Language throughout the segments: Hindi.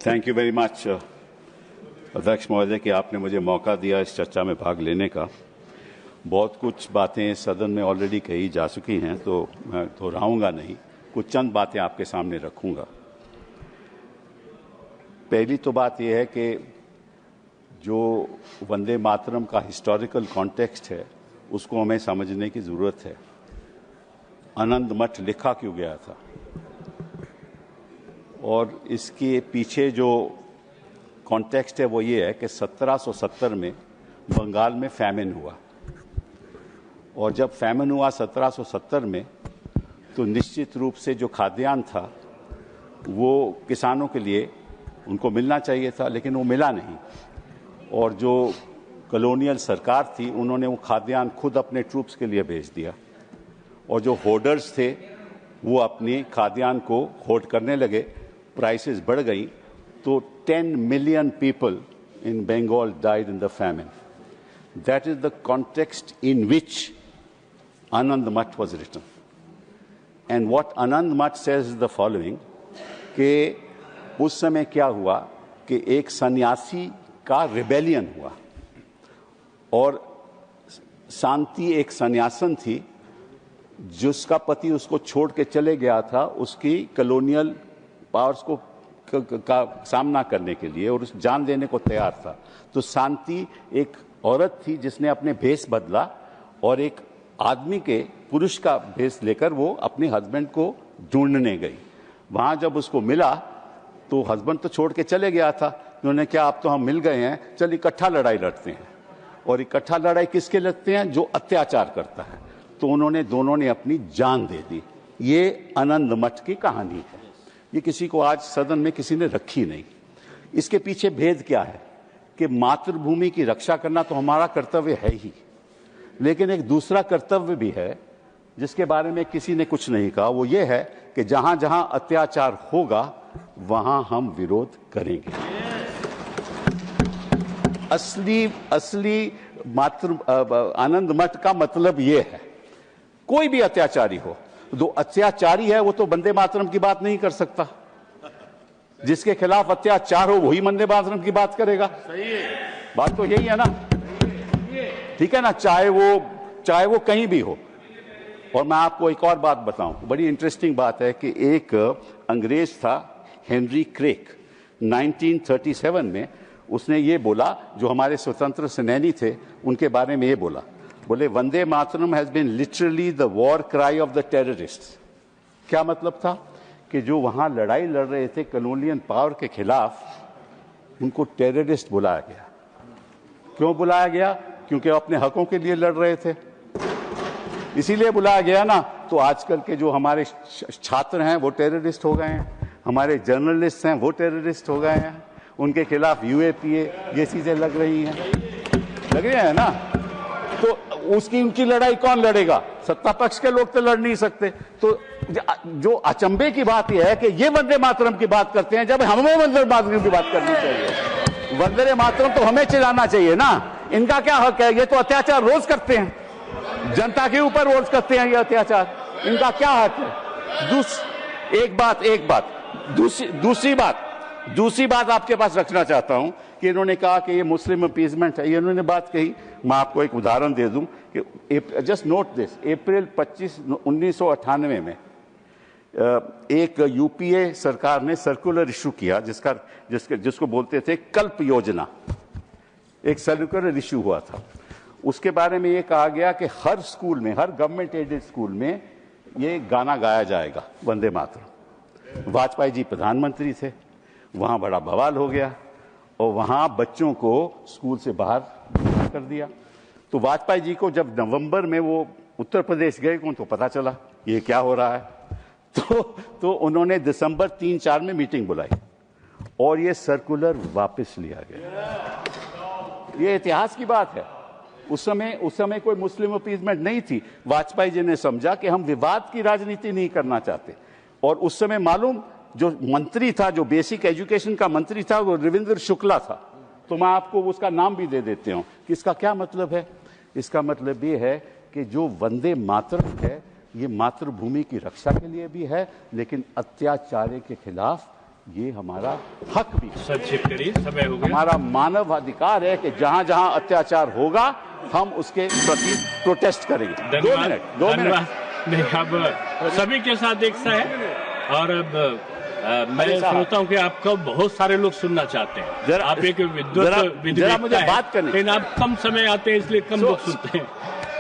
थैंक यू वेरी मच अध्यक्ष महोदय कि आपने मुझे मौका दिया इस चर्चा में भाग लेने का। बहुत कुछ बातें सदन में ऑलरेडी कही जा चुकी हैं, तो मैं दोहराऊंगा नहीं, कुछ चंद बातें आपके सामने रखूंगा। पहली तो बात यह है कि जो वंदे मातरम का हिस्टोरिकल कॉन्टेक्स्ट है उसको हमें समझने की जरूरत है। आनंद मठ लिखा क्यों गया था और इसके पीछे जो कॉन्टेक्स्ट है वो ये है कि 1770 में बंगाल में फैमिन हुआ, और जब फैमिन हुआ 1770 में तो निश्चित रूप से जो खाद्यान्न था वो किसानों के लिए उनको मिलना चाहिए था, लेकिन वो मिला नहीं। और जो कॉलोनियल सरकार थी उन्होंने वो खाद्यान्न खुद अपने ट्रूप्स के लिए भेज दिया, और जो होर्डर्स थे वो अपनी खाद्यान्न को होर्ड करने लगे, प्राइसेस बढ़ गई, तो 10 million people in Bengal died in the famine. That is the context in which Anand Math was written. And what Anand Math says is the following, कि उस समय क्या हुआ कि एक सन्यासी का रिबेलियन हुआ, और शांति एक सन्यासन थी जिसका पति उसको छोड़ के चले गया था उसकी कॉलोनियल पावर्स को का सामना करने के लिए, और उस जान देने को तैयार था। तो शांति एक औरत थी जिसने अपने भेष बदला, और एक आदमी के पुरुष का भेष लेकर वो अपने हस्बैंड को ढूंढने गई। वहां जब उसको मिला तो हस्बैंड तो छोड़ के चले गया था, उन्होंने क्या अब तो हम मिल गए हैं, चल इकट्ठा लड़ाई लड़ते हैं। और इकट्ठा लड़ाई किसके लड़ते हैं? जो अत्याचार करता है। तो उन्होंने दोनों ने अपनी जान दे दी। ये आनंद मठ की कहानी है, ये किसी को आज सदन में किसी ने रखी नहीं। इसके पीछे भेद क्या है कि मातृभूमि की रक्षा करना तो हमारा कर्तव्य है ही, लेकिन एक दूसरा कर्तव्य भी है जिसके बारे में किसी ने कुछ नहीं कहा। वो ये है कि जहां जहां अत्याचार होगा वहां हम विरोध करेंगे। असली आनंद मठ का मतलब ये है, कोई भी अत्याचारी हो, जो अत्याचारी है वो तो वंदे मातरम की बात नहीं कर सकता। जिसके खिलाफ अत्याचार हो वही वंदे मातरम की बात करेगा। सही है, बात तो यही है ना, ठीक है ना, चाहे वो कहीं भी हो। और मैं आपको एक और बात बताऊं, बड़ी इंटरेस्टिंग बात है कि एक अंग्रेज था हेनरी क्रेक, 1937 में उसने ये बोला, जो हमारे स्वतंत्र सेनानी थे उनके बारे में ये बोला, बोले Vande Mataram has been literally the war cry of the terrorists. क्या मतलब था कि जो वहां लड़ाई लड़ रहे थे कॉलोनियल पावर के खिलाफ, उनको टेररिस्ट बुलाया गया। क्यों बुलाया गया? क्योंकि वो अपने हकों के लिए लड़ रहे थे, इसीलिए बुलाया गया ना। तो आजकल के जो हमारे छात्र हैं वो टेररिस्ट हो गए हैं, हमारे जर्नलिस्ट हैं वो टेररिस्ट हो गए हैं, उनके खिलाफ यूएपीए ये चीजें लग रही हैं ना। तो उनकी लड़ाई कौन लड़ेगा? सत्ता पक्ष के लोग तो लड़ नहीं सकते। तो जो अचंभे की बात यह है कि ये वंदे मातरम की बात करते हैं जब हमें वंदे मातरम की बात करनी चाहिए। वंदे मातरम तो हमें चिल्लाना चाहिए ना, इनका क्या हक है? ये तो अत्याचार रोज करते हैं, जनता के ऊपर रोज करते हैं ये अत्याचार, इनका क्या हक है? दूसरी बात आपके पास रखना चाहता हूं कि इन्होंने कहा कि ये मुस्लिम अपीजमेंट है, ये इन्होंने बात कही। मैं आपको एक उदाहरण दे दूं कि जस्ट नोट दिस, अप्रैल 25, 1998 में एक यूपीए सरकार ने सर्कुलर इशू किया जिसको बोलते थे कल्प योजना। एक सर्कुलर इशू हुआ था, उसके बारे में ये कहा गया कि हर स्कूल में, हर गवर्नमेंट एडेड स्कूल में ये गाना गाया जाएगा, वंदे मातरम। वाजपेयी जी प्रधानमंत्री थे, वहां बड़ा बवाल हो गया और वहां बच्चों को स्कूल से बाहर कर दिया। तो वाजपेयी जी को जब नवंबर में वो उत्तर प्रदेश गए उनको पता चला ये क्या हो रहा है, तो उन्होंने दिसंबर 3-4 में मीटिंग बुलाई और ये सर्कुलर वापस लिया गया। ये इतिहास की बात है। उस समय कोई मुस्लिम अपीजमेंट नहीं थी। वाजपेयी जी ने समझा कि हम विवाद की राजनीति नहीं करना चाहते, और उस समय मालूम जो मंत्री था, जो बेसिक एजुकेशन का मंत्री था, वो रविंद्र शुक्ला था। तो मैं आपको उसका नाम भी दे देते हूं कि इसका क्या मतलब है। इसका मतलब ये है कि जो वंदे मातरम है ये मातृभूमि की रक्षा के लिए भी है, लेकिन अत्याचार के खिलाफ ये हमारा हक भी है। संक्षिप्त करिए, समय हो गया। हमारा मानव अधिकार है कि जहां जहां अत्याचार होगा हम उसके प्रति प्रोटेस्ट करेंगे। 2 मिनट। नहीं, अब सभी के साथ एक सा है और अब मैं सोचता हूँ कि आपको बहुत सारे लोग सुनना चाहते हैं। आप एक विद्वत मुझे बात करनी, लेकिन आप कम समय आते हैं इसलिए कम लोग सुनते हैं।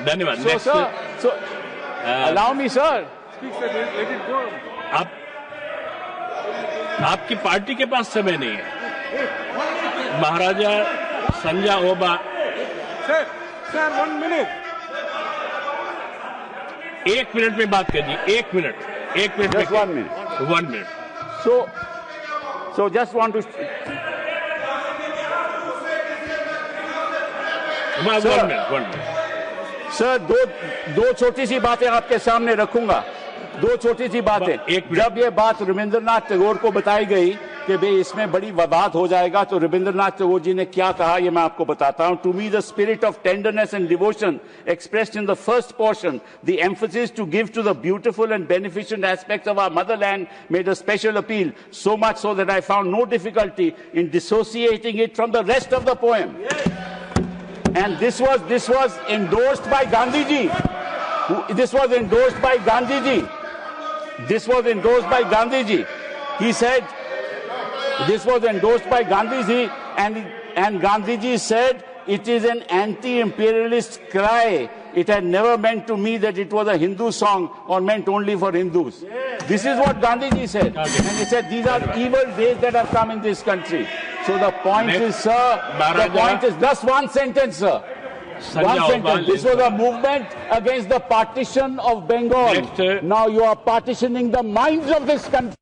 धन्यवाद। Allow me sir. आपकी पार्टी के पास समय नहीं है। महाराजा संजय ओबा सर 1 मिनट। 1 मिनट में बात कीजिए। 1 minute. 1 minute. 1 minute. So just want to. One minute. Sir दो छोटी सी बातें आपके सामने रखूंगा। 2 छोटी सी बातें। जब ये बात रविंद्रनाथ टैगोर को बताई गई कि भाई इसमें बड़ी विवाद हो जाएगा, तो रविंद्रनाथ टैगोर जी ने क्या कहा ये मैं आपको बताता हूं। To me the spirit of tenderness and devotion expressed in the first portion, the emphasis to give to the beautiful and beneficent aspects of our motherland made a special appeal, so much so that I found no difficulty in dissociating it from the rest of the poem. And this was endorsed by Gandhi ji. This was endorsed by Gandhi ji. This was endorsed by Gandhi ji. He said this was endorsed by Gandhi ji, and Gandhi ji said it is an anti-imperialist cry. It had never meant to me that it was a Hindu song or meant only for Hindus. This is what Gandhi ji said. And he said these are evil days that have come in this country. So the point is, sir, the point is just one sentence, sir. One sentence. This was a movement against the partition of Bengal. Now you are partitioning the minds of this country.